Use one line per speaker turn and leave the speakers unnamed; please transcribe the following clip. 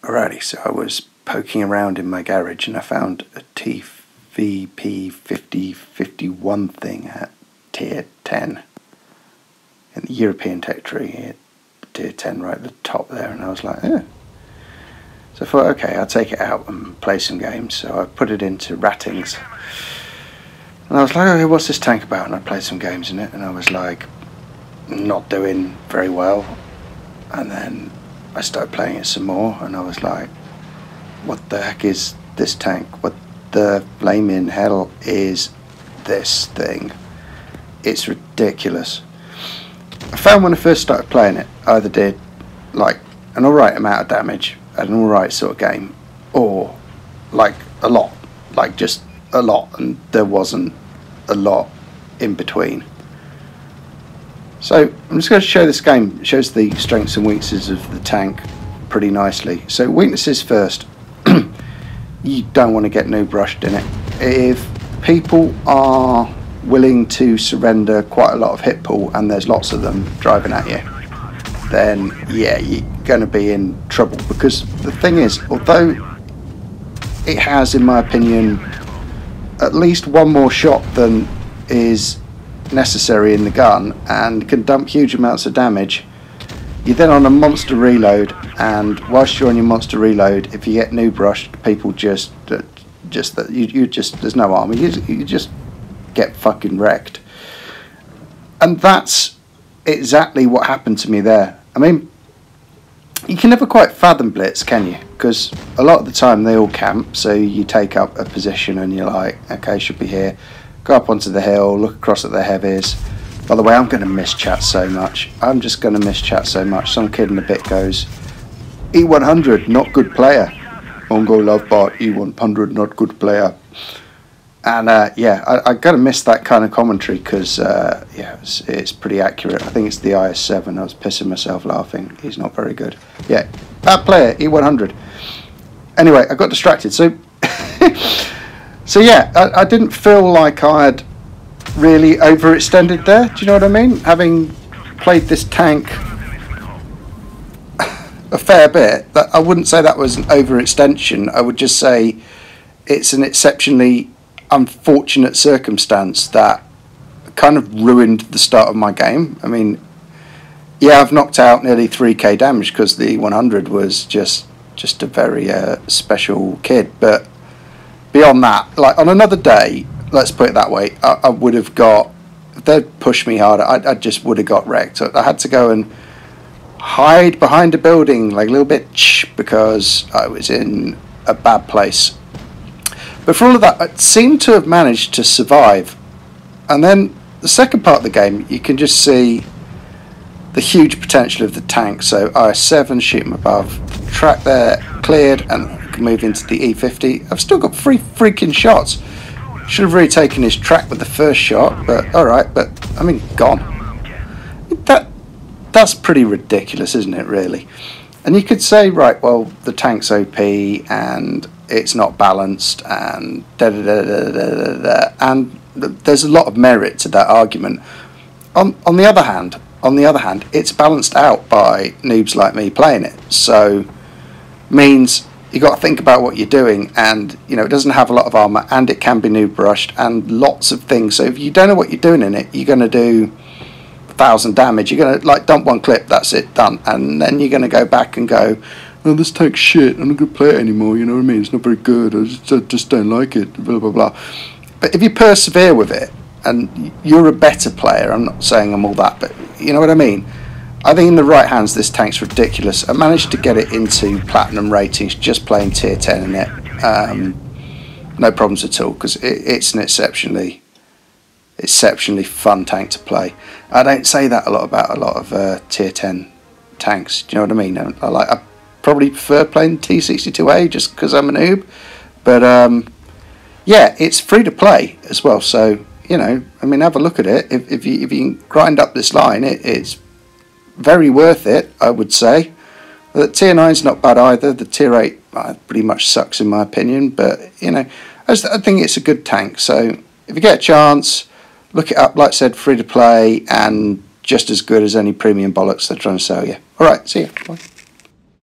Alrighty, so I was poking around in my garage and I found a TVP 5051 thing at tier 10 in the European tech tree, tier 10 right at the top there, and I was like, eh. So I thought, okay, I'll take it out and play some games. So I put it into Ratings and I was like, okay, what's this tank about? And I played some games in it and I was like, not doing very well. And then I started playing it some more and I was like, what the heck is this tank? What the flaming hell is this thing? It's ridiculous. I found when I first started playing it, I either did like an alright amount of damage, an alright sort of game, or like a lot, like just a lot, and there wasn't a lot in between. So I'm just going to show this game. It shows the strengths and weaknesses of the tank pretty nicely. So weaknesses first. You don't want to get noob rushed in it. If people are willing to surrender quite a lot of hit pool and there's lots of them driving at you, then yeah, you're going to be in trouble, because the thing is, although it has, in my opinion, at least one more shot than is necessary in the gun and can dump huge amounts of damage, you're then on a monster reload, and whilst you're on your monster reload, if you get noob rushed, people just there's no armor, you just get fucking wrecked. And that's exactly what happened to me there. I mean, you can never quite fathom Blitz, can you? Because a lot of the time they all camp, so you take up a position and you're like, okay, should be here. Go up onto the hill, look across at the heavies. By the way, I'm going to miss chat so much. I'm just going to miss chat so much. Some kid in a bit goes, E100, not good player. Mongo love bot, E100, not good player. And yeah, I got to miss that kind of commentary, because yeah, it's pretty accurate. I think it's the IS7. I was pissing myself laughing. He's not very good. Yeah, bad player, E100. Anyway, I got distracted. So, so yeah, I didn't feel like I had really overextended there. Do you know what I mean? Having played this tank a fair bit, that I wouldn't say that was an overextension. I would just say it's an exceptionally unfortunate circumstance that kind of ruined the start of my game. I mean, yeah, I've knocked out nearly 3k damage because the 100 was just a very special kid, but beyond that, like on another day, let's put it that way, I would have got, if they'd pushed me harder, I just would have got wrecked. I had to go and hide behind a building like a little bitch because I was in a bad place. But for all of that, I seem to have managed to survive. And then the second part of the game, you can just see the huge potential of the tank. So IS7, shoot him above, the track there cleared, and I can move into the E50. I've still got 3 freaking shots. Should have really taken his track with the first shot, but alright, but I mean, gone. That's pretty ridiculous, isn't it, really? And you could say, right, well, the tank's OP and it's not balanced and and there's a lot of merit to that argument. On the other hand, it's balanced out by noobs like me playing it, so means you got to think about what you're doing, and you know, it doesn't have a lot of armor and it can be noob rushed and lots of things. So if you don't know what you're doing in it, you're going to do 1,000 damage. You're going to like dump one clip, that's it, done, and then you're going to go back and go, oh, this tank's shit, I'm not going to play it anymore, you know what I mean, it's not very good, I just don't like it, blah blah blah. But if you persevere with it and you're a better player, I'm not saying I'm all that, but you know what I mean, I think in the right hands this tank's ridiculous. I managed to get it into platinum ratings just playing tier 10 in it, no problems at all, because it's an exceptionally fun tank to play. I don't say that a lot about a lot of tier 10 tanks, do you know what I mean? I probably prefer playing T62A just because I'm a noob, but yeah, it's free to play as well, so you know, I mean, have a look at it. If you can grind up this line, it's very worth it, I would say. The tier 9's not bad either. The tier 8 pretty much sucks in my opinion, but you know, I think it's a good tank. So if you get a chance, look it up. Like I said, free to play and just as good as any premium bollocks they're trying to sell you. Alright, see ya. Bye.